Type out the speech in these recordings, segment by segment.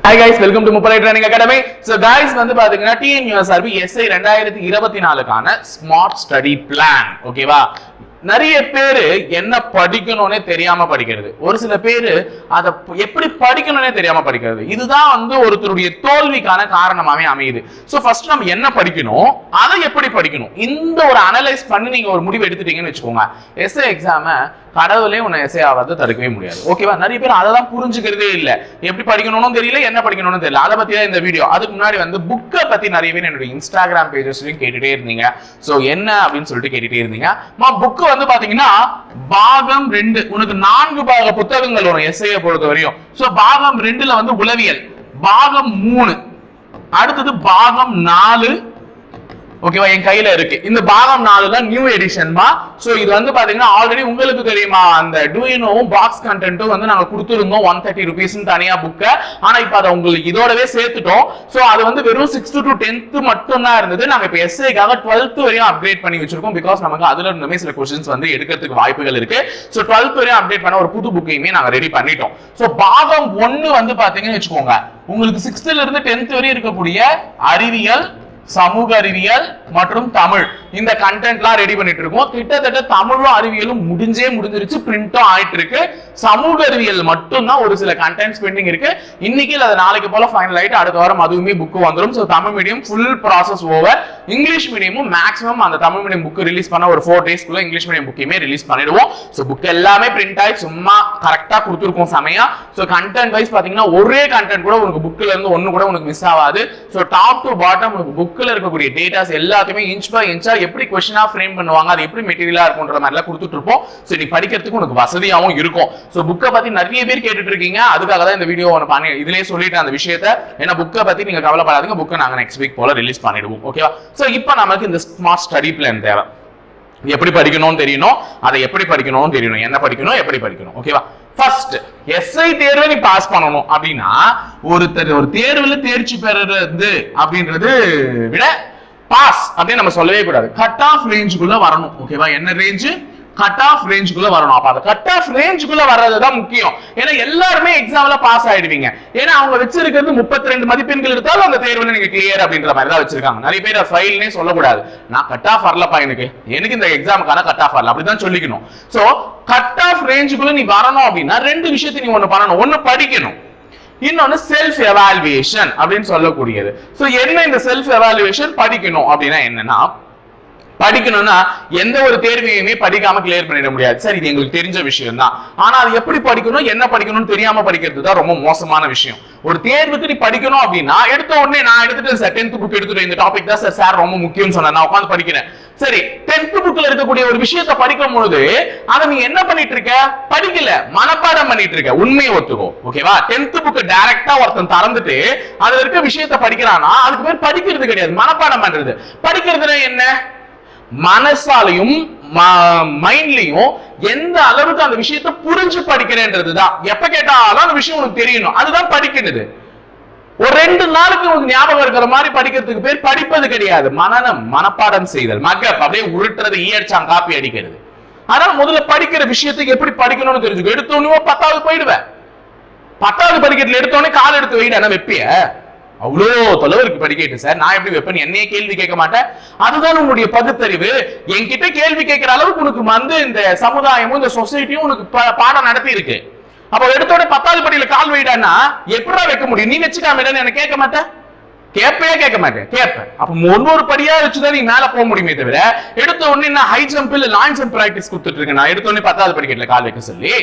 Hi guys, welcome to Mupalai Training Academy. So guys, வந்து பாத்தீங்கன்னா TNUSRB SI 2024 smart study plan ஓகேவா. நிறைய பேரு என்ன படிக்கணும்னே தெரியாம படிக்கிறது, ஒரு சில பேரு அதை எப்படி படிக்கணும்னே தெரியாம படிக்கிறது. இதுதான் வந்து ஒருத்தருடைய தோல்விக்கான காரணமாவே அமையுது. சோ ஃபர்ஸ்ட் நம்ம என்ன படிக்கணும், அதை எப்படி படிக்கணும், இந்த ஒரு அனலைஸ் பண்ணி நீங்க ஒரு முடிவு எடுத்துட்டீங்கன்னு வச்சுக்கோங்க, எஸ்ஏ எக்ஸாம கடவுளே உன்னை எஸ்ஏ ஆவது தடுக்கவே முடியாது ஓகேவா. நிறைய பேர் அதை தான் புரிஞ்சுக்கிறதே இல்லை, எப்படி படிக்கணும்னு தெரியல, என்ன படிக்கணும்னு தெரியல. அதை பத்தி தான் இந்த வீடியோ. அதுக்கு முன்னாடி வந்து புக்கை பத்தி நிறைய பேர் என்னுடைய இன்ஸ்டாகிராம் பேஜஸ்லயும் கேட்டுட்டே இருந்தீங்க. சோ என்ன அப்படின்னு சொல்லிட்டு கேட்டுட்டே இருந்தீங்க. புக்கு வந்து பாத்தீங்கன்னா பாகம் 2 உனக்கு 4 பாக புத்தகங்கள் வரும் எஸ்ஏ பொறுத்த வரையும். சோ பாகம் 2ல வந்து உளவியல், பாகம் 3, அடுத்தது பாகம் 4 ஓகேவா என் கையில இருக்கு. இந்த பாகம் 4 தான் நியூ எடிஷன் மா. சோ இது வந்து பாத்தீங்கன்னா ஆல்ரெடி உங்களுக்கு தெரியுமா, அந்த டூயினோவும் பாக்ஸ் கண்டென்ட்டும் வந்து நாங்க கொடுத்துருந்தோம் 130 rupees தனியா புக்க. ஆனா இப்ப அதை உங்களுக்கு இதோடவே சேர்த்துட்டோம். சோ அது வந்து வெறும் 6th to 10th மட்டும் தான் இருந்தது. நாங்க இப்ப எஸ்ஏக்காக 12th வரையும் அப்டேட் பண்ணி வச்சிருக்கோம். பிகாஸ் நமக்கு அதுல இருந்துமே சில क्वेश्चंस வந்து எடுக்கிறதுக்கு வாய்ப்புகள் இருக்கு. சோ 12th வரையும் அப்டேட் பண்ண ஒரு புது புக்கையுமே நாங்க ரெடி பண்ணிட்டோம். சோ பாகம் 1 வந்து பாத்தீங்கன்னு வச்சுக்கோங்க, உங்களுக்கு 6th ல இருந்து 10th வரை இருக்கக்கூடிய அறிவியல், சமூக அறிவியல் மற்றும் தமிழ், இந்த கண்டென்ட்லாம் ரெடி பண்ணிட்டு இருக்கோம். கிட்டத்தட்ட தமிழும் அறிவியலும் முடிஞ்சிருச்சு, பிரிண்டும் ஆயிட்டு இருக்கு. சமூக அறிவியல் மட்டும் தான் ஒரு சில கண்டென்ட்ஸ் பெண்டிங் இருக்கு. இன்னைக்கு இல்ல நாளைக்கு போல ஃபைனல் ஆயிட்டு அடுத்த வாரம் அதுவுமே புக் வந்துரும். So Tamil medium full process over. English மீடியமும் மேக்ஸிமம் அந்த தமிழ் மீடியம் புக் ரிலீஸ் பண்ண ஒரு 4 daysக்குள்ள இங்கிலீஷ் மீடியம் புக்கையுமே ரிலீஸ் பண்ணிடுவோம். சோ புக் எல்லாமே பிரிண்ட் ஆகி சும்மா கரெக்டா கொடுத்துருக்கோம் சமயா. சோ கண்டென்ட் வைஸ் பாத்தீங்கன்னா ஒரே கண்டென்ட் கூட உனக்கு புக்ல இருந்து ஒண்ணு கூட உனக்கு மிஸ் ஆகாது. சோ டாப் டு பாட்டம் உனக்கு புக்ல இருக்கக்கூடிய டேட்டாஸ் எல்லாத்தையுமே இன்ச் பை இன்ச்சா எப்படி क्वेश्चनா ஃப்ரேம் பண்ணுவாங்க, அது எப்படி மெட்டீரியலா இருக்கும்ன்ற மாதிரி எல்லாம் கொடுத்துட்டு இருப்போம். சோ நீ படிக்கிறதுக்கு உனக்கு வசதியாவும் இருக்கும். சோ புக்கை பத்தி நிறைய பேர் கேட்டுட்டு இருக்கீங்க, அதுக்காக தான் இந்த வீடியோ ஒன்னு பண்ணி இதுலயே சொல்லிட்டேன் அந்த விஷயத்தை. ஏன்னா புக்கை பத்தி நீங்க கவலைப்படாதீங்க, புக்கை நாங்க நெக்ஸ்ட் வீக் போல ரிலீஸ் பண்ணிடுவோம் ஓகேவா. சோ இப்போ நமக்கு இந்த ஸ்மார்ட் ஸ்டடி பிளான் தேவை. எப்படி படிக்கணும்னு தெரியணும், அதை எப்படி படிக்கணும்னு தெரியணும், என்ன படிக்கணும், எப்படி படிக்கணும் ஓகேவா. ஃபர்ஸ்ட் எஸ்ஐ தேர்வை நீ பாஸ் பண்ணணும் அப்படின்னா ஒரு தேர்வுல தேர்ச்சி பெறுறது அப்படின்றது விட பாஸ் அப்படின்னு நம்ம சொல்லவே கூடாது. கட் ஆஃப் ரேஞ்சுக்குள்ள வரணும் ஓகேவா. என்ன ரேஞ்சு? கட் ஆஃப் ரேஞ்சுக்குள்ள வரணும். அப்ப அந்த கட் ஆஃப் ரேஞ்சுக்குள்ள வர்றதுதான் முக்கியம். ஏன்னா எல்லாருமே எக்ஸாம்ல பாஸ் ஆயிடுவீங்க. ஏன்னா அவங்க வச்சிருக்கிறது 32 மதிப்பெண்கள் எடுத்தாலும் அந்த தேர்வுல நீங்க கிளியர் அப்படின்ற மாதிரி தான் வச்சிருக்காங்க. நிறைய பேர் ஃபெயில்னே சொல்லக்கூடாது, நான் கட் ஆஃப் வரலப்பா, எனக்கு இந்த எக்ஸாமுக்கான கட் ஆஃப் வரல அப்படிதான் சொல்லிக்கணும். சோ கட் ஆஃப் ரேஞ்சுக்குள்ள நீ வரணும் அப்படின்னா 2 விஷயத்தை நீ ஒண்ணு பண்ணணும். ஒண்ணு படிக்கணும், இன்னொன்னு செல்ஃப் எவாலுவேஷன் அப்படின்னு சொல்லக்கூடியது. சோ என்ன இந்த செல்ஃப் எவாலுவேஷன்? படிக்கணும் அப்படின்னா என்னன்னா, படிக்கணும்னா எந்த ஒரு தேர்வையுமே படிக்காம கிளியர் பண்ணிட முடியாது. சரி, இது எங்களுக்கு தெரிஞ்ச விஷயம் தான். ஆனா அது எப்படி படிக்கணும், என்ன படிக்கணும்னு தெரியாம படிக்கிறது தான் ரொம்ப மோசமான விஷயம். ஒரு தேர்வுக்கு நீ படிக்கணும் அப்படின்னா எடுத்த உடனே நான் எடுத்துட்டு சார் 10th புக் எடுத்துட்டு இந்த டாபிக் தான் சார் ரொம்ப முக்கியம்னு சொன்னேன், நான் உட்காந்து படிக்கிறேன். சரி, 10th புக்ல இருக்கக்கூடிய ஒரு விஷயத்தை படிக்கும் பொழுது அதை நீ என்ன பண்ணிட்டு இருக்க? படிக்கல, மனப்பாடம் பண்ணிட்டு இருக்க. உண்மையை ஒத்துக்கோ ஓகேவா. 10th புக் டைரக்டா ஒருத்தன் திறந்துட்டு அதுல இருக்க விஷயத்தை படிக்கிறானா அதுக்கு பேர் படிக்கிறது கிடையாது, மனப்பாடம் பண்றது. படிக்கிறதுனா என்ன? மனசாலையும் மைண்ட்லயும் எந்த அளவுக்கு அந்த விஷயத்தை புரிஞ்சு படிக்கிறேன்றதுதான். எப்ப கேட்டாலும் அந்த விஷயம் உனக்கு தெரியணும், அதுதான் படிக்கிறது. ஒரு 2 நாளுக்கு உங்களுக்கு ஞாபகம் இருக்கிற மாதிரி படிக்கிறதுக்கு பேர் படிப்பது கிடையாது, மனனம், மனப்பாடம் செய்தல், மக்கப் அப்படியே உருட்டுறது, ஈயடிச்சான் காப்பி அடிக்கிறது. அதனால முதல்ல படிக்கிற விஷயத்துக்கு எப்படி படிக்கணும்னு தெரிஞ்சுக்கோ. எடுத்தோன்னு 10வது போயிடுவேன், 10வது படிக்கிறதுல எடுத்தோடனே கால் எடுத்து வைடு, என்ன வெப்பிய அவ்வளோ தொலைவருக்கு படிக்கிட்டு சார் நான் எப்படி வைப்பேன், என்னையே கேள்வி கேட்க மாட்டேன். அதுதான் உன்னுடைய பகுத்தறிவு. என்கிட்ட கேள்வி கேட்கிற அளவுக்கு உனக்கு வந்து இந்த சமுதாயமும் இந்த சொசைட்டியும் உனக்கு பாடம் நடத்தி இருக்கு. அப்ப எடுத்தோட 10வது படியில கால் வைடான்னா எப்படா வைக்க முடியும்? நீ வச்சுக்காம என்ன கேட்க மாட்டேன், கேட்க மாட்டேன், கேட்பேன். அப்ப ஒவ்வொரு படியா வச்சுதான் நீ மேல போக முடியுமே தவிர எடுத்த உடனே நான் ஹை ஜம்ப் இல்ல லாங் ஜம்ப் பிராக்டிஸ் கொடுத்துட்டு இருக்கேன். நான் எடுத்த உடனே 10வது படிக்கட்டுல கால் வைக்க சொல்லி,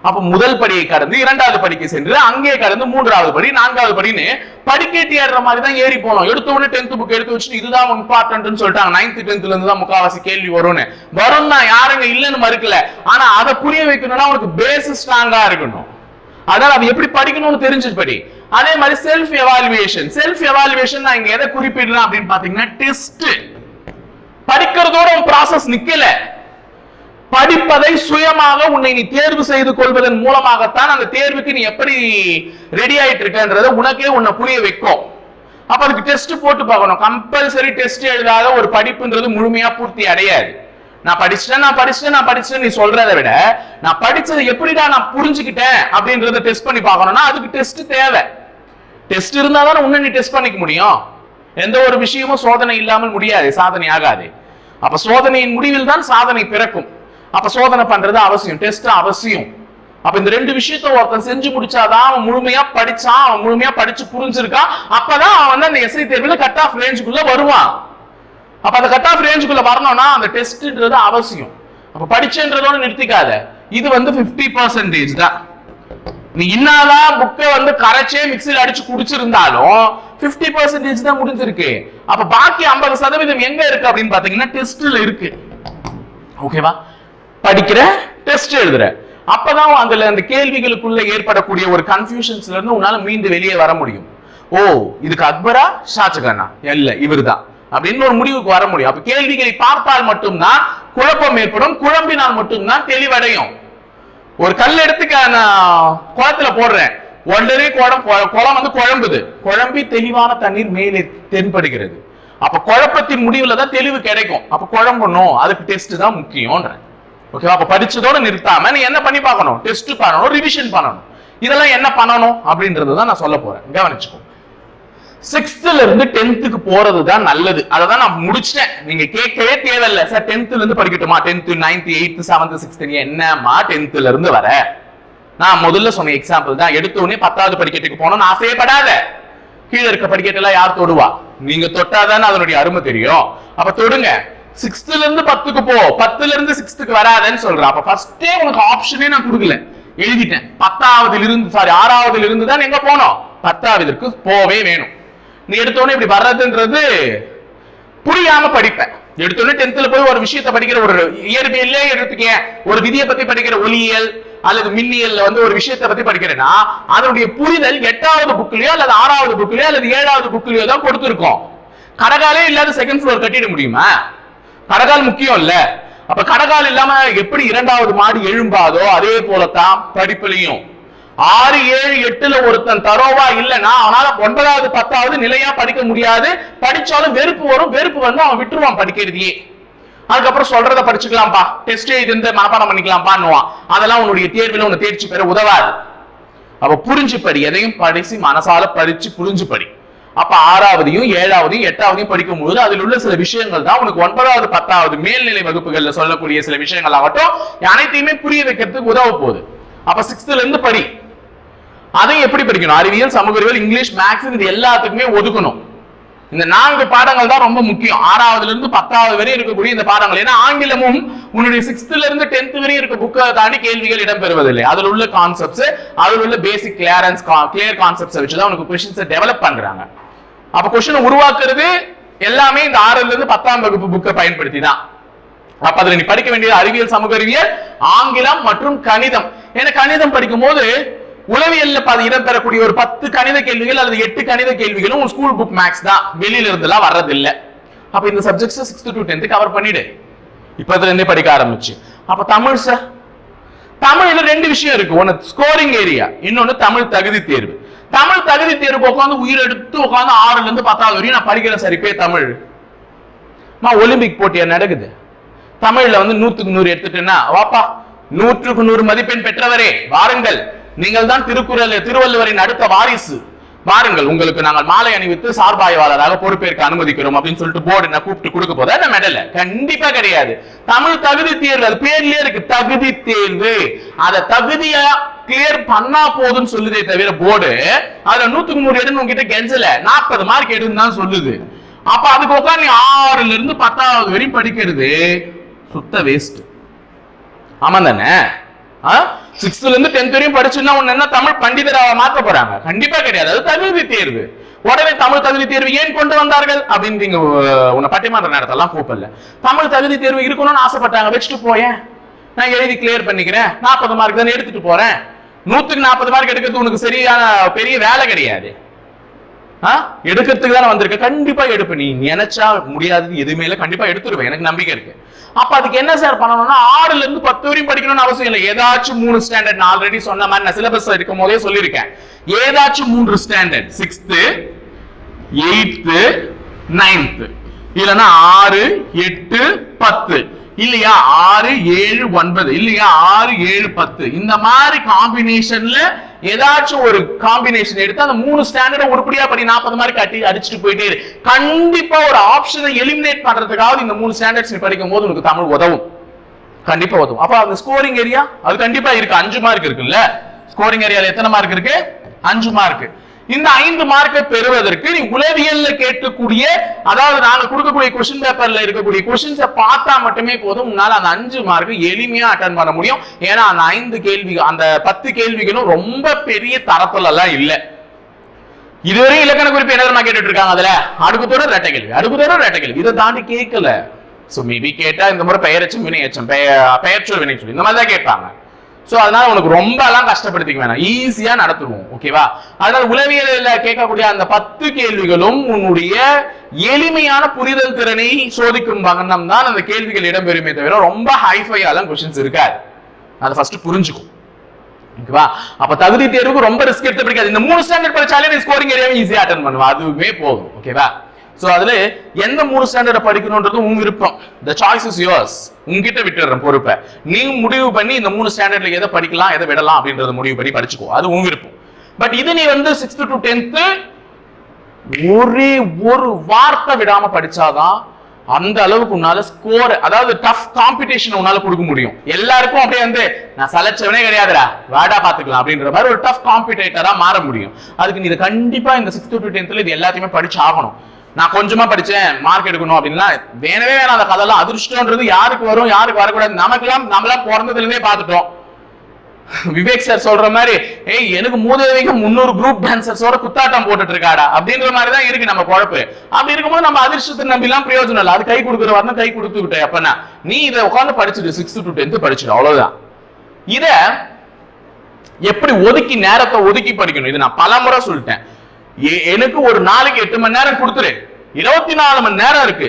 அப்ப முதல் படியை கடந்து 2வது படிக்கு சென்று அங்கே கடந்து 3வது படி 4வது படின்னு படிக்கேட்டி ஏறுற மாதிரி தான் ஏறி போனோம். எடுத்த உடனே 10th புக் எடுத்து வச்சுட்டு இதுதான் இம்பார்ட்டன்ட்னு சொல்லிட்டாங்க. 9th 10thல இருந்து தான் முக்காவாசி கேள்வி வரும்னு. வரும் தான், யாருங்க இல்லன்னு மறுக்கல. ஆனா அதை புரிய வைக்கணும்னா உனக்கு பேஸ் ஸ்ட்ராங்கா இருக்கணும். அதனால அது எப்படி படிக்கணும்னு தெரிஞ்சுட்டு படி. அதே மாதிரி செல்ஃப் எவாலுவேஷன் நான் இங்க எதை குறிப்பிடலாம் அப்படின்னு பாத்தீங்கன்னா டெஸ்ட். படிக்கிறதோட ப்ராசஸ் நிக்கல, படிப்பதை சுயமாக உன்னை நீ தேர்வு செய்து கொள்வதன் மூலமாகத்தான் அந்த தேர்வுக்கு நீ எப்படி ரெடி ஆயிட்டு இருக்கன்றத உனக்கே உன்னை புரிய வைக்கும். அப்ப அதுக்கு டெஸ்ட் போட்டு பார்க்கணும். கம்பல்சரி டெஸ்ட் எழுதாத ஒரு படிப்புன்றது முழுமையா பூர்த்தி அடையாது. நான் படிச்சுட்டேன் நீ சொல்றதை விட நான் படிச்சதை எப்படிடா நான் புரிஞ்சுக்கிட்டேன் அப்படின்றத டெஸ்ட் பண்ணி பார்க்கணும்னா அதுக்கு டெஸ்ட் தேவை. டெஸ்ட் இருந்தா தானே உன்ன நீ டெஸ்ட் பண்ணிக்க முடியும். எந்த ஒரு விஷயமும் சோதனை இல்லாமல் முடியாது, சாதனை ஆகாது. அப்ப சோதனையின் முடிவில் தான் சாதனை பிறக்கும். அப்ப சோதனை பண்றது அவசியம், டெஸ்ட் அவசியம். அப்ப இந்த ரெண்டு விஷயத்த ஒருத்தன் செஞ்சு முடிச்சாதான் அவன் முழுமையா படிச்சான், அவன் முழுமையா படிச்சு புரிஞ்சிருக்கான். அப்பதான் அவன் வந்து அந்த எஸ்ஐ தேர்வுல கட் ஆஃப் ரேஞ்சுக்குள்ள வருவான். அப்ப அந்த கட் ஆஃப் ரேஞ்சுக்குள்ள வரணும்னா அந்த டெஸ்ட்ன்றது அவசியம். அப்ப படிச்சன்றதோட நிறுத்திக்காத. இது வந்து 50% தான். நீ இன்னாதான் புக்கை வந்து கரைச்சே மிக்சியில் அடிச்சு குடிச்சிருந்தாலும் 50% தான் முடிஞ்சிருக்கு. அப்ப பாக்கி 50% எங்க இருக்கு அப்படின்னு பாத்தீங்கன்னா டெஸ்ட்ல இருக்கு. ஓகேவா? படிக்கிற, டெஸ்ட் எழுதுற, அப்பதான் அதுல அந்த கேள்விகளுக்குள்ள ஏற்படக்கூடிய ஒரு கன்ஃபியூஷன்ஸ்ல இருந்து உன்னால மீண்டு வெளியே வர முடியும். ஓ, இதுக்கு அக்பரா ஷாஜகானா, இல்ல இவர்தான் அப்படின்னு ஒரு முடிவுக்கு வர முடியும். அப்ப கேள்விகளை பார்த்தால் மட்டும்தான் குழப்பம் ஏற்படும், குழம்பினால் மட்டும்தான் தெளிவடையும். ஒரு கல் எடுத்து குளத்துல போடுறேன், உடனே குளம் வந்து குழம்புது, குழம்பி தெளிவான தண்ணீர் மேலே தென்படுகிறது. அப்ப குழப்பத்தின் முடிவுல தான் தெளிவு கிடைக்கும். அப்ப குழம்பணும், அதுக்கு டெஸ்ட் தான் முக்கியம்ன்ற. ஓகேவா? அப்ப படிச்சதோட நிறுத்தாம நீ என்ன பண்ணி பார்க்கணும்? டெஸ்ட் பண்ணணும், ரிவிஷன் பண்ணணும். இதெல்லாம் என்ன பண்ணணும் அப்படின்றது தான் நான் சொல்ல போறேன். கவனிச்சுக்கோ. 6th இருந்து 10th போறது தான் நல்லது. அதான் நான் முடிச்சிட்டேன். நீங்க கேட்கவே தேவையில்லை. சார் 10th இருந்து படிக்கட்டுமா? 10th 9th 8th 7th 6th என்னமா 10th இருந்து வர? நான் முதல்ல சொன்ன எக்ஸாம்பிள் தான். எடுத்த உடனே 10வது படிக்கட்டுக்கு போனோம்னு ஆசையப்படாத. கீழே இருக்க படிக்கட்டெல்லாம் யார் தொடுவா? நீங்க தொட்டாதானே அதனுடைய அருமை தெரியும். அப்ப தொடுங்க. 6th இருந்து 10க்கு போ, 10ல இருந்து 6க்கு வராதன்னு சொல்றேன். அப்ப ஃபர்ஸ்டே உனக்கு ஆப்ஷனே நான் கொடுக்கல, எழுதிட்டேன். 10வது இருந்து 6வது இருந்து தான் எங்க போனோம்? 10வதுக்கு போவே வேணும். நீ எடுத்தோடனே இப்படி வர்றதுன்றது புரியாம படிப்பேன். எடுத்தோடனே 10th போய் ஒரு விஷயத்தை படிக்கிற, ஒரு இயற்பியல்லே எடுத்துக்கேன், ஒரு விதியை பத்தி படிக்கிற, ஒளியியல் அல்லது மின்னியல்ல வந்து ஒரு விஷயத்தை பத்தி படிக்கிறேன்னா அதனுடைய புரிதல் 8வது புக்லயோ அல்லது 6வது புக்லயோ அல்லது 7வது புக்லயோ தான் கொடுத்திருக்கோம். கடகாலே இல்லாத செகண்ட் ஃப்ளோர் கட்டிட முடியுமா? கடகால் முக்கியம் இல்ல. அப்ப கடகால் இல்லாம எப்படி 2வது மாடி எழும்பாதோ அதே போலத்தான் படிப்புலையும் 6, 7, 8ல ஒருத்தன் தரோவா இல்லைன்னா அவனால 9வது 10வது நிலையா படிக்க முடியாது. படிச்சாலும் வெறுப்பு வரும், வெறுப்பு வந்து அவன் விட்டுருவான் படிக்கிறதையே. அதுக்கப்புறம் சொல்றத படிச்சுக்கலாம்பா, டெஸ்ட் எழுதி மனப்பாடம் பண்ணிக்கலாம்பான்னுவான். அதெல்லாம் உன்னுடைய தேர்வில் உன்னை தேர்ச்சி பெற உதவாது. அப்ப புரிஞ்சு படி, எதையும் படிச்சு மனசால படிச்சு புரிஞ்சு படி. அப்ப 6வதையும் 7வதையும் 8வதையும் படிக்கும் போது அதில் உள்ள சில விஷயங்கள் தான் உனக்கு 9வது 10வது மேல்நிலை வகுப்புகள்ல சொல்லக்கூடிய சில விஷயங்கள் ஆகட்டும் அனைத்தையுமே புரிய வைக்கிறதுக்கு உதவ போகுது. அப்ப 6th இருந்து படி. அதையும் எப்படி படிக்கணும்? அறிவியல், சமூக அறிவியல், இங்கிலீஷ், மேக்ஸ், இது எல்லாத்துக்குமே ஒதுக்கணும். இந்த 4 பாடங்கள் தான் ரொம்ப முக்கியம். 6வதுல இருந்து 10வது வரை இருக்கக்கூடிய இந்த பாடங்கள். ஏன்னா ஆங்கிலமும் உன்னுடைய 6th இருந்து 10th வரை இருக்க புக்கை தாண்டி கேள்விகள் இடம்பெறுவதில்லை. அதில் உள்ள கான்செப்ட்ஸ், அதில் உள்ள பேசிக் கிளியர் கான்செப்ட்ஸ் வச்சுதான் உனக்கு கொஸ்டின்ஸை டெவலப் பண்றாங்க. அப்ப கொஸ்டினை உருவாக்குறது எல்லாமே இந்த 6ல இருந்து 10ஆம் வகுப்பு புக்கை பயன்படுத்தி தான். அப்ப அதுல நீ படிக்க வேண்டியது அறிவியல், சமூக அறிவியல், ஆங்கிலம் மற்றும் கணிதம். ஏன்னா கணிதம் படிக்கும் போது உளவியல்ல இடம்பெறக்கூடிய ஒரு 10 கணித கேள்விகள் அல்லது 8 கணித கேள்விகளும் ஸ்கூல் புக் மேக்ஸ் தான், வெளியில இருந்தெல்லாம் வர்றது இல்ல. அப்ப இந்த subjects 6th to 10th cover பண்ணிடு. இப்பத்துல இருந்தே படிக்க ஆரம்பிச்சு. அப்ப தமிழ் சார், தமிழ்ல 2 விஷயம் இருக்கு. ஒன்னு ஸ்கோரிங் ஏரியா, இன்னொன்னு தமிழ் தகுதி தேர்வு. தமிழ் தகுதி தேர்வு உட்காந்து உயிர் எடுத்து உட்காந்து 6ல இருந்து 10வது வரையும் நான் படிக்கிறேன் சார். இப்பே தமிழ் ஒலிம்பிக் போட்டியா நடக்குது. தமிழ்ல வந்து 100க்கு 100 எடுத்துட்டேன்னா வாப்பா 100க்கு 100 மதிப்பெண் பெற்றவரே வாருங்கள், நீங்கள் தான் திருவள்ளுவரின் அடுத்த வாரிசு, வாருங்கள், உங்களுக்கு நாங்கள் மாலை அணிவித்து சார்பாய்வாளராக பொறுப்பேற்க அனுமதிக்கிறோம் அப்படின்னு சொல்லிட்டு போர்டு என்ன கூப்பிட்டு கொடுக்க போதா என்ன மெடல்? கண்டிப்பா கிடையாது. தமிழ் தகுதி தேர்வு, அது பேர்லயே இருக்கு தகுதி தேர்வு. அதை தகுதியா கிளியர் பண்ணா போதுன்னு சொல்லுதே தவிர போர்டு அதுல 100க்கு 100 எடுன்னு உங்ககிட்ட கெஞ்சல, 40 மார்க் எடுன்னு தான் சொல்லுது. அப்ப அதுக்கு உட்காந்து 6ல இருந்து 10வது வரையும் படிக்கிறது சுத்த வேஸ்ட். ஆமா தானே? 6th இருந்து 10th வரையும் படிச்சுன்னா உன்ன என்ன தமிழ் பண்டிதராக மாத்த போறாங்க? கண்டிப்பா கிடையாது. அது தகுதி தேர்வு. உடனே தமிழ் தகுதி தேர்வு ஏன் கொண்டு வந்தார்கள் அப்படின்னு நீங்க உன்னை பட்டிமன்ற நேரத்தெல்லாம் கூப்பிடல. தமிழ் தகுதி தேர்வு இருக்கணும்னு ஆசைப்பட்டாங்க, வச்சுட்டு போயேன், நான் எழுதி கிளியர் பண்ணிக்கிறேன், 40 மார்க் தானே எடுத்துட்டு போறேன். 100க்கு 40 மார்க் எடுக்கிறது உனக்கு சரியான பெரிய வேலை கிடையாது. எடுக்கிறதுக்கு தானே வந்திருக்க, கண்டிப்பா எடுப்ப. நீ நினைச்சா முடியாது எதுவுமே இல்லை, கண்டிப்பா எடுத்துருவேன், எனக்கு நம்பிக்கை இருக்கு. அப்ப அதுக்கு என்ன சார் பண்ணணும்னா 6ல இருந்து 10 வரையும் படிக்கணும்னு அவசியம் இல்லை. ஏதாச்சும் 3 ஸ்டாண்டர்ட், நான் ஆல்ரெடி சொன்ன மாதிரி நான் சிலபஸ் இருக்கும் போதே சொல்லியிருக்கேன், ஏதாச்சும் 3 ஸ்டாண்டர்ட், 6th 8th 9th இல்லைன்னா 6, 8, 10 இல்லையா 6 7 9 இல்லையா 6 7 10 இந்த மாதிரி காம்பினேஷன்ல ஏதாச்சும் ஒரு காம்பினேஷன் எடுத்து அந்த 3 ஸ்டாண்டர்ட் உருப்படியா படி 40 மாதிரி கட்டி அடிச்சுட்டு போயிட்டே இரு. கண்டிப்பா ஒரு ஆப்ஷனை எலிமினேட் பண்றதுக்காக இந்த 3 ஸ்டாண்டர்ட்ஸ் நீ படிக்கும் போது உனக்கு தமிழ் உதவும், கண்டிப்பா உதவும். அப்ப அந்த ஸ்கோரிங் ஏரியா அது கண்டிப்பா இருக்கு. 5 மார்க் இருக்குல்ல, ஸ்கோரிங் ஏரியால எத்தனை மார்க் இருக்கு? 5 மார்க். இந்த 5 மார்க்கை பெறுவதற்கு நீ உளவியல்ல கேட்கக்கூடிய, அதாவது நாங்க கொடுக்கக்கூடிய கொஸ்டின் பேப்பர்ல இருக்கக்கூடிய கொஸ்டின்ஸை பார்த்தா மட்டுமே போதும், உன்னால அந்த 5 மார்க் எளிமையா அட்டன் பண்ண முடியும். ஏன்னா அந்த 5 கேள்விகள், அந்த 10 கேள்விகளும் ரொம்ப பெரிய தரத்துல எல்லாம் இல்ல. இதுவரை இலக்கண குறிப்பு என்ன கேட்டுட்டு இருக்காங்க, அதுல அடுக்குத்தொடர் ரெட்டை கேள்வி, அடுக்குத்தொடர் ரெட்டை கேள்வி, இதை தாண்டி கேட்கல. சோ மேபி கேட்டா இந்த முறை பெயரச்சும் வினையச்சம், பெயர்ச்சொல் வினைச்சொல் இந்த மாதிரி தான் கேட்பாங்க. சோ அதனால உனக்கு ரொம்ப எல்லாம் கஷ்டப்படுத்திக்க வேணாம், ஈஸியா நடத்துவோம். ஓகேவா? அதனால உளவியல்ல கேட்கக்கூடிய அந்த 10 கேள்விகளும் உன்னுடைய எளிமையான புரிதல் திறனை சோதிக்கும் வண்ணம் தான் அந்த கேள்விகள் இடம்பெறுமே தவிர ரொம்ப ஹைஃபையாலாம் கொஸ்டின்ஸ் இருக்காது. அதை ஃபர்ஸ்ட் புரிஞ்சுக்கும். ஓகேவா? அப்ப தகுதி தேர்வுக்கு ரொம்ப ரிஸ்க் எடுத்து படிக்காது. இந்த 3 ஸ்டாண்டர்ட் படிச்சாலே நீ ஸ்கோரிங் ஏரியாவை ஈஸியா அட்டெண்ட் பண்ணுவா, அதுவே போதும். ஓகேவா? சோ அதுல எந்த 3 ஸ்டாண்டர்ட் படிக்கணும்ன்றது உங்க விருப்பம். the choice is yours. உங்ககிட்ட விட்டுறேன் பொறுப்பை. நீ முடிவு பண்ணி இந்த 3 ஸ்டாண்டர்ட்ல எதை படிக்கலாம் எதை விடலாம் அப்படின்றத முடிவு பண்ணி படிச்சுக்கோ, அது உங்க விருப்பம். பட் இது நீ வந்து 6th to 10th ஒரே ஒரு வார்த்தை விடாம படிச்சாதான் அந்த அளவுக்கு உன்னால ஸ்கோர், அதாவது டஃப் காம்படிஷன் உன்னால கொடுக்க முடியும். எல்லாருக்கும் அப்படியே வந்து நான் சலைச்சவனே கிடையாதுடா வாடா பாத்துக்கலாம் அப்படின்ற மாதிரி ஒரு டஃப் காம்படிட்டரா மாற முடியும். அதுக்கு நீ கண்டிப்பா இந்த 6th to 10th இது எல்லாத்தையுமே படிச்சு ஆகணும். நான் கொஞ்சமா படிச்சேன் மார்க் எடுக்கணும் அப்படின்னா வேணவே வேணாம். அந்த கதெல்லாம் அதிர்ஷ்டம்ன்றது யாருக்கு வரும் யாருக்கு வரக்கூடாது, நமக்கெல்லாம் நம்மளாம் பிறந்ததுல இருந்தே பார்த்துட்டோம். விவேக் சார் சொல்ற மாதிரி எனக்கு மூதேவிக்கும் 300 குரூப் டான்சர்ஸோட குத்தாட்டம் போட்டுட்டு இருக்காடா அப்படின்ற மாதிரி தான் இருக்கு நம்ம குழப்பு. அப்படி இருக்கும்போது நம்ம அதிர்ஷ்டத்தை நம்பி எல்லாம் பிரயோஜனம் இல்லை. அது கை கொடுக்குற வரணும், கை கொடுத்து விட்டேன். அப்பனா நீ இதை உட்காந்து படிச்சுட்டு 6th to 10th படிச்சுட்டு அவ்வளவுதான். இத எப்படி ஒதுக்கி நேரத்தை ஒதுக்கி படிக்கணும் இது நான் பல முறை சொல்லிட்டேன். எனக்கு ஒரு நாளைக்கு 8 மணி நேரம் கொடுத்துரு, 24 மணி நேரம் இருக்கு.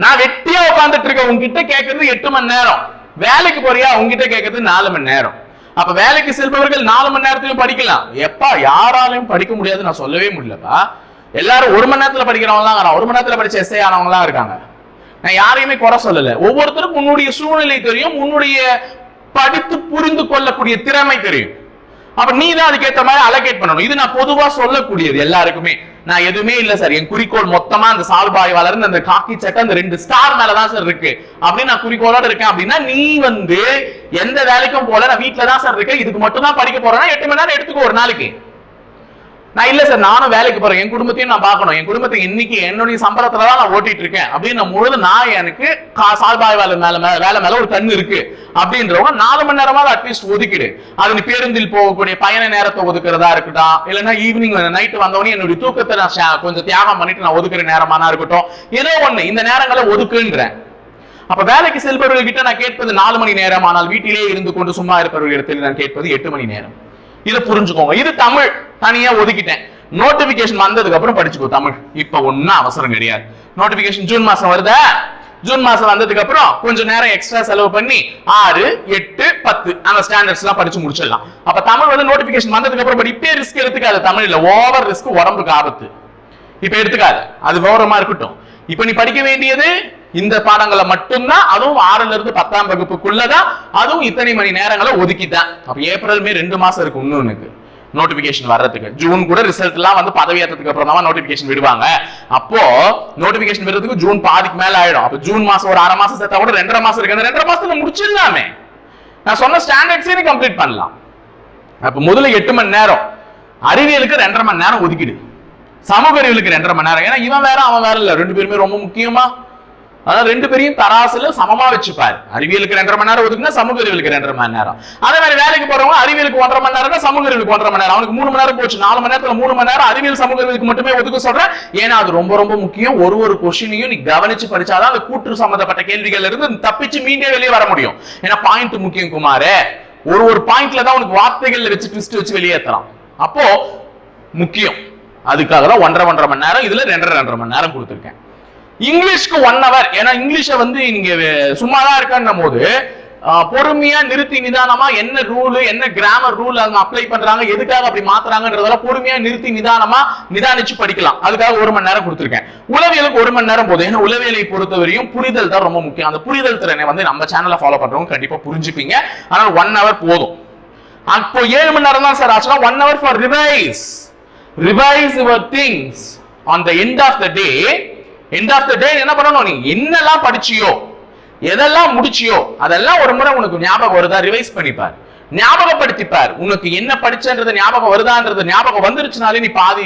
நான் வெட்டியா உட்காந்துட்டு இருக்க உங்ககிட்ட கேட்கறது 8 மணி நேரம், வேலைக்கு போறியா உங்ககிட்ட கேட்கறது 4 மணி நேரம். அப்ப வேலைக்கு செல்பவர்கள் 4 மணி நேரத்திலும் படிக்கலாம். எப்பா யாராலையும் படிக்க முடியாது நான் சொல்லவே முடியலப்பா. எல்லாரும் 1 மணி நேரத்துல படிக்கிறவங்க தான், 1 மணி நேரத்துல படிச்ச எஸ்ஐ ஆனவங்க எல்லாம் இருக்காங்க. நான் யாரையுமே குறை சொல்லல. ஒவ்வொருத்தருக்கும் உன்னுடைய சூழ்நிலை தெரியும், உன்னுடைய படித்து புரிந்து கொள்ளக்கூடிய திறமை தெரியும். அப்ப நீ தான் அதுக்கேற்ற மாதிரி அலோகேட் பண்ணணும். இது நான் பொதுவா சொல்லக்கூடியது எல்லாருக்குமே. நான் எதுவுமே இல்ல சார், என் குறிக்கோள் மொத்தமா அந்த சால்பாய்வாளர் அந்த காக்கி சட்டை அந்த 2 ஸ்டார் மேலதான் சார் இருக்கு அப்படின்னு நான் குறிக்கோளோட இருக்கேன் அப்படின்னா நீ வந்து எந்த வேலைக்கும் போல நான் வீட்டுல தான் சார் இருக்கேன், இதுக்கு மட்டும் தான் படிக்க போறேன்னா 8 மணி நேரம் எடுத்துக்கோ ஒரு நாளைக்கு. நான் இல்ல சார் நானும் வேலைக்கு போறேன், என் குடும்பத்தையும் நான் பார்க்கணும், என் குடும்பத்தை இன்னைக்கு என்னுடைய சம்பளத்துல தான் நான் ஓட்டிட்டு இருக்கேன் அப்படின்னு பொழுது நான் எனக்கு சால்பாய்வாளர் வேலை மேல ஒரு கண்ணு இருக்கு அப்படின்றவங்க 4 மணி நேரமா அட்லீஸ்ட் ஒதுக்கிடு. அது நீ பேருந்தில் போகக்கூடிய பயண நேரத்தை ஒதுக்குறதா இருக்கட்டும், இல்லைன்னா ஈவினிங் நைட்டு வந்தவொடனே என்னுடைய தூக்கத்தை நான் கொஞ்சம் தியாகம் பண்ணிட்டு நான் ஒதுக்குற நேரமானா இருக்கட்டும், ஏதோ ஒண்ணு இந்த நேரங்களை ஒதுக்குன்றேன். அப்ப வேலைக்கு செல்பவர்கள் கிட்ட நான் கேட்பது 4 மணி நேரம், ஆனால் வீட்டிலே இருந்து கொண்டு சும்மா இருப்பவர்களிடத்தில் நான் கேட்பது 8 மணி நேரம். இதை புரிஞ்சுக்கோங்க. இது தமிழ் தனியா ஒதுக்கிட்டேன். நோட்டிபிகேஷன் வந்ததுக்கு அப்புறம் படிச்சுக்கோ தமிழ். இப்ப ஒன்னும் அவசரம் கிடையாது. நோட்டிபிகேஷன் ஜூன் மாசம் வருதா, ஜூன் மாசம் வந்ததுக்கு அப்புறம் கொஞ்சம் நேரம் எக்ஸ்ட்ரா செலவு பண்ணி 6 8 10 அந்த ஸ்டாண்டர்ட்ஸ் எல்லாம் படிச்சு முடிச்சிடலாம். அப்ப தமிழ் வந்து நோட்டிபிகேஷன் வந்ததுக்கு அப்புறம் இப்பே ரிஸ்க் எடுத்துக்காது. தமிழ்ல ஓவர் ரிஸ்க் உடம்புக்கு ஆபத்து. இப்ப எடுத்துக்காது, அது விவரமா இருக்கட்டும். இப்ப நீ படிக்க வேண்டியது இந்த பாடங்களை மட்டும்தான், அதுவும் 6ல இருந்து 10ஆம் வகுப்புக்குள்ளதான், அதுவும் இத்தனை மணி நேரங்களை ஒதுக்கிதான். அப்ப ஏப்ரல் மே 2 மாசம் இருக்கு இன்னொன்னு நோட்டிபிகேஷன் வர்றதுக்கு. ஜூன் கூட ரிசல்ட் எல்லாம் வந்து பதவி ஏற்றதுக்கு அப்புறம் தான் நோட்டிபிகேஷன் விடுவாங்க. அப்போ நோட்டிபிகேஷன் விடுறதுக்கு ஜூன் பாதிக்கு மேல ஆயிடும். அப்ப ஜூன் மாசம் ஒரு 1/2 மாசம் சேர்த்தா கூட 2.5 மாசம் இருக்கு. அந்த 2.5 மாசத்துல முடிச்சிடலாமே. நான் சொன்ன ஸ்டாண்டர்ட்ஸே கம்ப்ளீட் பண்ணலாம். அப்ப முதல்ல 8 மணி நேரம், அறிவியலுக்கு 2.5 மணி நேரம் ஒதுக்கிடு, சமூக அறிவியலுக்கு 2.5 மணி நேரம். ஏன்னா இவன் வேற அவன் வேற இல்ல, 2 பேருமே ரொம்ப முக்கியமா. அதாவது 2 பேரையும் தராசுல சமமா வச்சுப்பாரு. அறிவியலுக்கு 2.5 மணி நேரம் ஒதுக்குனா சமூக அறிவியலுக்கு 2.5 மணி நேரம். அதே மாதிரி வேலைக்கு போறவங்க அறிவியலுக்கு 1.5 மணி நேரம், சமூக அறிவியலுக்கு 1.5 மணி நேரம். அவனுக்கு 3 மணி நேரம் போச்சு. 4 மணி நேரத்துல 3 மணி நேரம் அறிவியல் சமூக அறிவியலுக்கு மட்டுமே ஒதுக்க சொல்றேன். ஏன்னா அது ரொம்ப ரொம்ப முக்கியம். ஒரு கொஸ்டினையும் நீ கவனிச்சு படிச்சாதான் அந்த கூற்று சம்பந்தப்பட்ட கேள்விகள் இருந்து தப்பிச்சு மீண்டே வெளியே வர முடியும். ஏன்னா பாயிண்ட் முக்கியம் குமாரே. ஒரு பாயிண்ட்ல தான் உனக்கு வார்த்தைகள் வச்சு ட்விஸ்ட் வச்சு வெளியேற்றலாம். அப்போ முக்கியம். அதுக்காக தான் 1.5 மணி நேரம், இதுல 2.5 மணி நேரம் கொடுத்துருக்கேன். இங்கிலீஷ்க்கு 1 hour. ஏன்னா இங்கிலீஷை வந்து நீங்க சும்மாதான் இருக்கன்னும் போது பொறுமையா நிறுத்தி நிதானமா என்ன ரூல் என்ன கிராமர் ரூல் அவங்க அப்ளை பண்றாங்க எதுக்காக அப்படி மாத்துறாங்கன்றதெல்லாம் பொறுமையா நிறுத்தி நிதானமா நிதானிச்சு படிக்கலாம். அதுக்காக 1 மணி நேரம் கொடுத்திருக்கேன். உளவியலுக்கு 1 மணி நேரம் போதும். ஏன்னா உளவியலை பொறுத்தவரையும் புரிதல் தான் ரொம்ப முக்கியம். அந்த புரிதல் திறனை வந்து நம்ம சேனலை ஃபாலோ பண்றவங்க கண்டிப்பா புரிஞ்சுப்பீங்க. ஆனால் 1 hour போதும். அப்போ 7 மணி நேரம் தான் சார் ஆச்சுன்னா 1 hour for revise your things on the end of the day. என்ன பண்ணணும், நீ என்னெல்லாம் படிச்சியோ எதெல்லாம் முடிச்சியோ அதெல்லாம் ஒரு முறை உனக்கு ஞாபகம் வருதா ரிவைஸ் பண்ணிப்பார், ஞாபகப்படுத்திப்பார். உனக்கு என்ன படிச்சன்றது ஞாபகம் வருதான்றது ஞாபகம் வந்துருச்சுனாலே நீ பாதி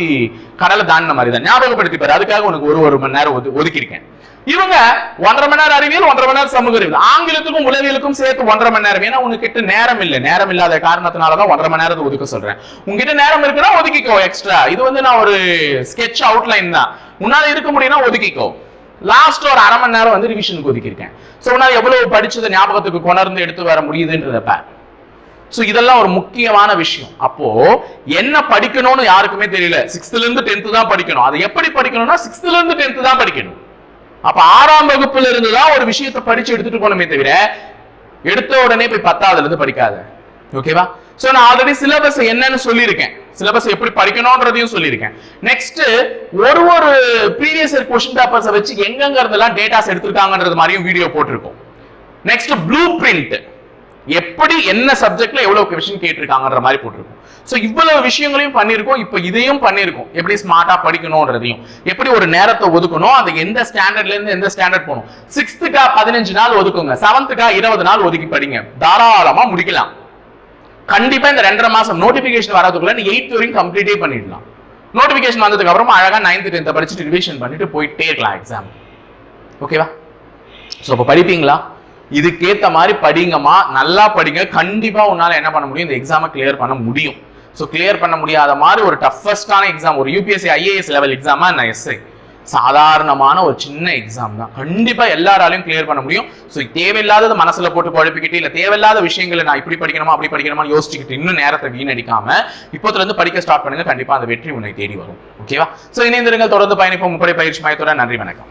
கடலை தாண்டின மாதிரி தான். ஞாபகப்படுத்திப்பார். அதுக்காக உனக்கு 1 மணி நேரம் ஒதுக்கியிருக்கேன். இவங்க 1.5 மணி நேரம் அறிவியல், 1.5 மணி நேரம் சமூக அறிவியல், ஆங்கிலத்துக்கும் உளவியலுக்கும் சேர்த்து 1.5 மணி நேரம். ஏன்னா உங்ககிட்ட நேரம் இல்லை. நேரம் இல்லாத காரணத்தினாலதான் 1.5 மணி நேரத்தை ஒதுக்க சொல்றேன். உங்ககிட்ட நேரம் இருக்குன்னா ஒதுக்கிக்கோ எக்ஸ்ட்ரா. இது வந்து நான் ஒரு ஸ்கெட்ச் அவுட்லைன் தான். உன்னால இருக்க முடியும்னா ஒதுக்கிக்கோ. லாஸ்ட் ஒரு 1/2 மணி நேரம் வந்து ரிவிஷனுக்கு ஒதுக்கியிருக்கேன். சோ உன்னால எவ்வளவு படிச்சதை ஞாபகத்துக்கு கொணர்ந்து எடுத்து வர முடியுதுன்றத பார். சோ இதெல்லாம் ஒரு முக்கியமான விஷயம். அப்போ என்ன படிக்கணும்னு யாருக்குமே தெரியல. 6th ல இருந்து 10th தான் படிக்கணும். அது எப்படி படிக்கணும்னா 6th ல இருந்து 10th தான் படிக்கணும். அப்ப 6ஆம் வகுப்புல இருந்து தான் ஒரு விஷயத்தை படிச்சு எடுத்துட்டு போனமே தவிர எடுத்த உடனே போய் 10ஆவதுல இருந்து படிக்காத. ஓகேவா? சோ நான் ஆல்ரெடி சிலபஸ் என்னன்னு சொல்லியிருக்கேன். சிலபஸ் எப்படி படிக்கணும்ன்றதையும் சொல்லியிருக்கேன். நெக்ஸ்ட் ஒரு ப்ரீவியஸ் இயர் क्वेश्चन பேப்பர்ஸ் வச்சு எங்கெங்க இருந்தெல்லாம் டேட்டாஸ் எடுத்திருக்காங்கன்றது மாதிரியும் வீடியோ போட்டிருக்கோம். நெக்ஸ்ட் ப்ளூ பிரிண்ட் எப்படி என்ன சப்ஜெக்ட்ல எவ்வளவு क्वेश्चन கேட்டிருக்காங்கன்ற மாதிரி போட்டிருக்கோம். சோ இவ்வளவு விஷயங்களையும் பண்ணிருக்கோம். இப்போ இதையும் பண்ணிருக்கோம். எப்படி ஸ்மார்ட்டா படிக்கணும்ன்றதையும், எப்படி ஒரு நேரத்தை ஒதுக்கணும், அது எந்த ஸ்டாண்டர்ட்ல இருந்து எந்த ஸ்டாண்டர்ட் போகணும். 6th-க்கா 15 நாள் ஒதுக்குங்க, 7th-க்கா 20 நாள் ஒதுக்கி படிங்க. தாராளமா முடிக்கலாம். கண்டிப்பா இந்த 2.5 மாசம் நோட்டிபிகேஷன் வரதுக்குள்ள நீ 8th வரைக்கும் கம்ப்ளீட்டே பண்ணிடலாம். நோட்டிபிகேஷன் வந்ததுக்கு அப்புறமா அழகா 9th 10th படிச்சுட்டு ரிவிஷன் பண்ணிட்டு போயிட்டே இருக்கலாம் எக்ஸாம். ஓகேவா? சோ அப்ப படிப்பீங்களா? இதுக்கேத்த மாதிரி படிங்கம்மா, நல்லா படிங்க. கண்டிப்பா உன்னால என்ன பண்ண முடியும், இந்த எக்ஸாமை கிளியர் பண்ண முடியும். சோ கிளியர் பண்ண முடியாத மாதிரி ஒரு டஃபஸ்டான எக்ஸாம், ஒரு UPSC IAS லெவல் எக்ஸாமா நான் எஸ்ஐ சாதாரணமான ஒரு சின்ன எக்ஸாம் தான். கண்டிப்பா எல்லாராலையும் கிளியர் பண்ண முடியும். சோ தேவையில்லாதது மனசுல போட்டு குழப்பிக்கிட்டு இல்ல தேவையில்லாத விஷயங்களை நான் இப்படி படிக்கணுமா அப்படி படிக்கணுமா யோசிச்சுக்கிட்டு இன்னும் நேரத்தை வீணடிக்காம இப்போதுல இருந்து படிக்க ஸ்டார்ட் பண்ணுங்க. கண்டிப்பா அந்த வெற்றி உன்னை தேடி வரும். ஓகேவா? சோ இணைந்திருங்கள், தொடர்ந்து பயணிப்போம் முப்படை பயிற்சி மையத்தோட. நன்றி, வணக்கம்.